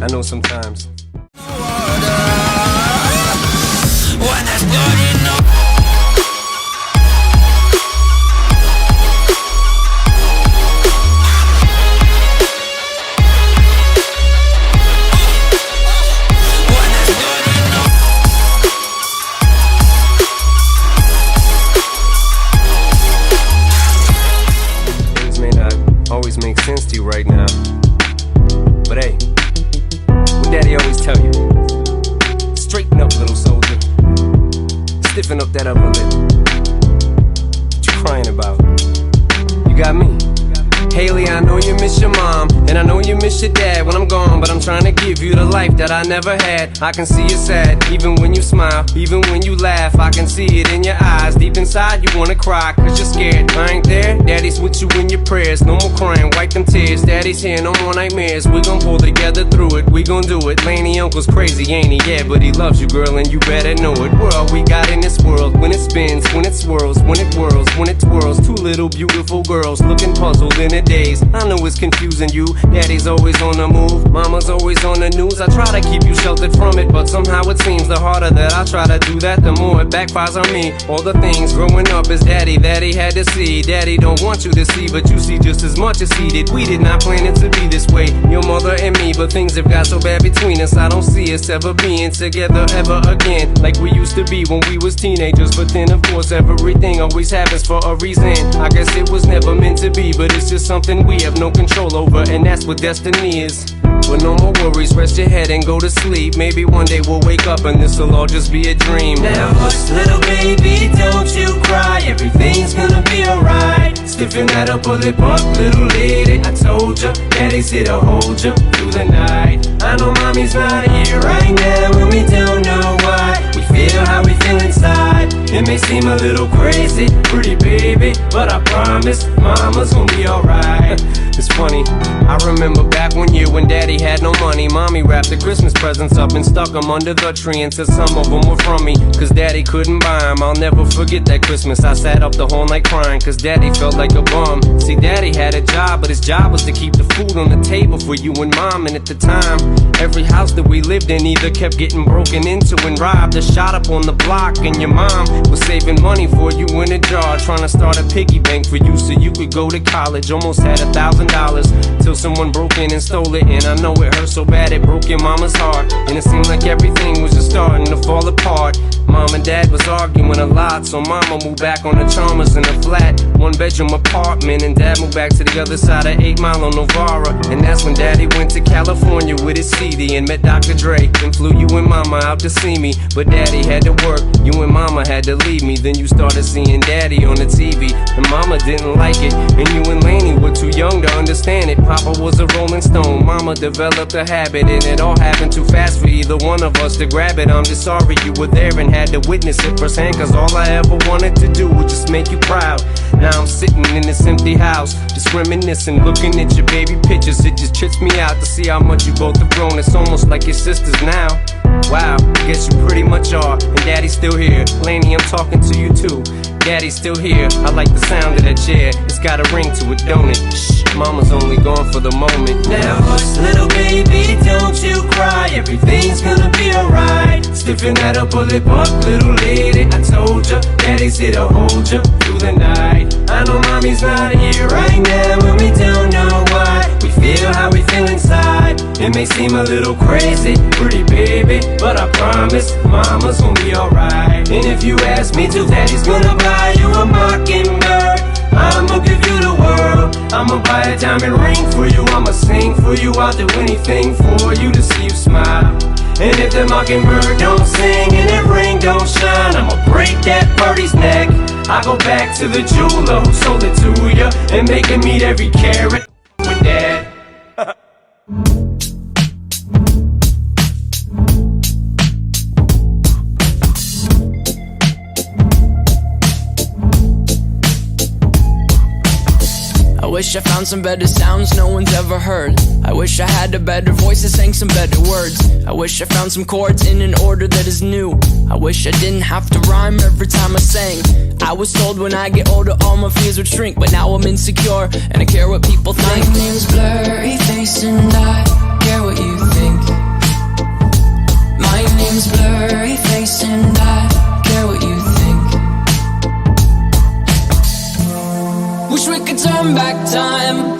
I know sometimes. Always makes sense to you right now, but hey, what Daddy always tell you: straighten up, little soldier, stiffen up that upper lip. What you crying about? You got me. Haley, I know you miss your mom, and I know you miss your dad when I'm gone, but I'm trying to give you the life that I never had. I can see you sad, even when you smile, even when you laugh. I can see it in your eyes, deep inside you wanna cry, cause you're scared. I ain't there, Daddy's with you in your prayers. No more crying, wipe them tears. Daddy's here, no more nightmares. We gon' pull together through it, we gon' do it. Laney uncle's crazy, ain't he? Yeah, but he loves you, girl, and you better know it. We're all we got in this world, when it spins, when it swirls, when it whirls, when it twirls. Two little beautiful girls looking puzzled in a daze. I know it's confusing you. Daddy's always on the move, mama's always on the news. I try to keep you sheltered from it, but somehow it seems the harder that I try to do that, the more it backfires on me. All the things growing up as daddy that he had to see. Daddy don't want you to see, but you see just as much as he did. We did not plan it to be this way, your mother and me, but things have got so bad between us. I don't see us ever being together ever again, like we used to be when we was teenagers. But then of course everything always happens for a reason. I guess it was never meant to be, but it's just something we have no control over, and that's what destiny is. But no more worries, rest your head and go to sleep. Maybe one day we'll wake up and this'll all just be a dream. Now hush, little baby, don't you cry. Everything's gonna be alright. Stiffen that upper lip up, little lady. I told ya, Daddy's here to hold ya through the night. I know mommy's not here right now, and we don't know why. We feel how we feel inside. It may seem a little crazy, pretty baby, but I promise mama's gonna be alright. It's funny, I remember back one year when Daddy had no money. Mommy wrapped the Christmas presents up and stuck them under the tree and said some of them were from me, cause Daddy couldn't buy them. I'll never forget that Christmas. I sat up the whole night crying, cause Daddy felt like a bum. See, Daddy had a job, but his job was to keep the food on the table for you and Mom. And at the time, every house that we lived in either kept getting broken into and robbed or shot up on the block. And your mom was saving money for you in a jar, trying to start a piggy bank for you so you could go to college. Almost had $1,000 till someone broke in and stole it. And I know it hurt so bad it broke your mama's heart, and it seemed like everything was just starting to fall apart. Mom and Dad was arguing a lot, so Mama moved back on the Chalmers in a flat, one-bedroom apartment, and Dad moved back to the other side of 8 Mile on Novara. And that's when Daddy went to California with his CD and met Dr. Dre, and flew you and Mama out to see me. But Daddy had to work, you and Mama had to leave me. Then you started seeing Daddy on the TV, and Mama didn't like it, and you and Laney were too young to understand it. Papa was a Rolling Stone, Mama developed a habit, and it all happened too fast for either one of us to grab it. I'm just sorry you were there and had to witness it firsthand, cause all I ever wanted to do was just make you proud. Now I'm sitting in this empty house, just reminiscing, looking at your baby pictures. It just trips me out to see how much you both have grown. It's almost like your sisters now. Wow, guess you pretty much are, and Daddy's still here. Laney, I'm talking to you too. Daddy's still here, I like the sound of that chair. It's got a ring to it, don't it? Shh, Mama's only gone for the moment. Now hush, little baby, don't you cry. Everything's gonna be alright. Stiffen that upper lip up, little lady. I told ya, Daddy's here to hold ya through the night. I know mommy's not here right now, and we don't know why. We feel how we feel inside. It may seem a little crazy, pretty baby, but I promise mama's gonna be alright. And if you ask me to, Daddy's gonna buy you a mockingbird. I'ma give you the world. I'ma buy a diamond ring for you. I'ma sing for you. I'll do anything for you to see you smile. And if the mockingbird don't sing and that ring don't shine, I'ma break that birdie's neck. I go back to the jeweler who sold it to ya and make him eat every carrot with Dad. I wish I found some better sounds no one's ever heard. I wish I had a better voice that sang some better words. I wish I found some chords in an order that is new. I wish I didn't have to rhyme every time I sang. I was told when I get older all my fears would shrink, but now I'm insecure and I care what people think. My name's blurry face and I care what you think. blurry face and I care what you think. Wish we could turn back time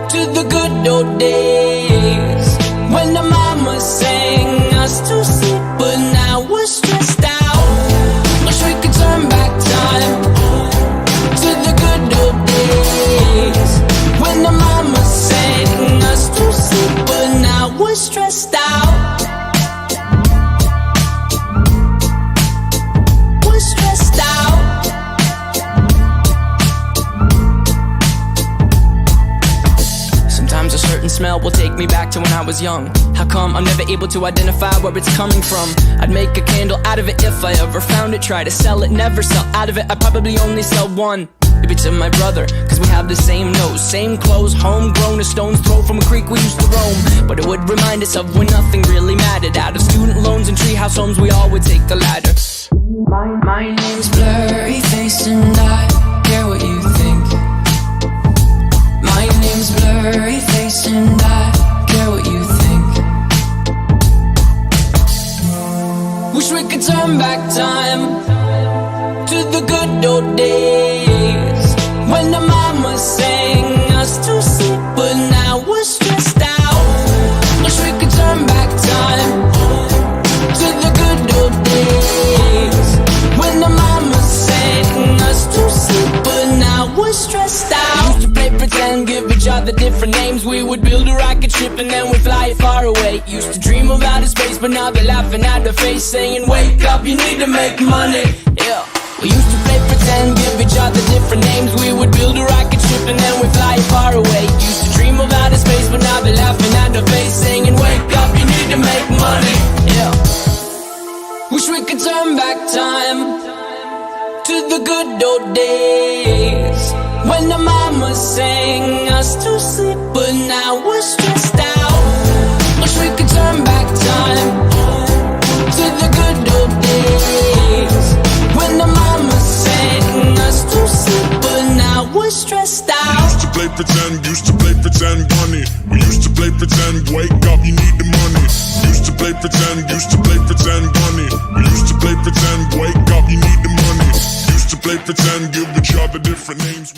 to the good old days when the mama sang us to sleep, but now we're stressed out. Wish we could turn back time to the good old days when the mama sang us to sleep, but now we're stressed out. We're stressed out. Sometimes a certain smell will take me back to when I was young. How come I'm never able to identify where it's coming from? I'd make a candle out of it if I ever found it. Try to sell it, never sell out of it. I'd probably only sell one. Maybe to my brother, cause we have the same nose, same clothes, homegrown, a stone's throw from a creek we used to roam. But it would remind us of when nothing really mattered. Out of student loans and treehouse homes, we all would take the ladder. My name's Blurry Face and I care what you think. My name's Blurry Face and I care what you think. Wish we could turn back time to the good old days when the mama sang us to sleep, but now we're stressed out. Wish we could turn back time to the good old days when the mama sang us to sleep, but now we're stressed out. Used to play pretend, give each other different names. We would build a rocket ship and then we'd fly it far away. Used to dream of outer space, but now they're laughing at the face, saying wake up, you need to make money. Yeah. We used to play pretend, give each other different names. We would build a rocket ship and then we'd fly it far away. Used to dream of outer space, but now they're laughing at the face, saying wake up, you need to make money. Yeah. Wish we could turn back time to the good old days when the mama sang us to sleep, but now we're stressed out. Wish we could turn back time to the good old days when the mama sang us to sleep, but now we're stressed out. Used to play pretend, bunny. We used to play pretend, wake up, you need the money. Used to play pretend, bunny. We used to play pretend, wake up, you need the money. Used to play pretend, give each other different names.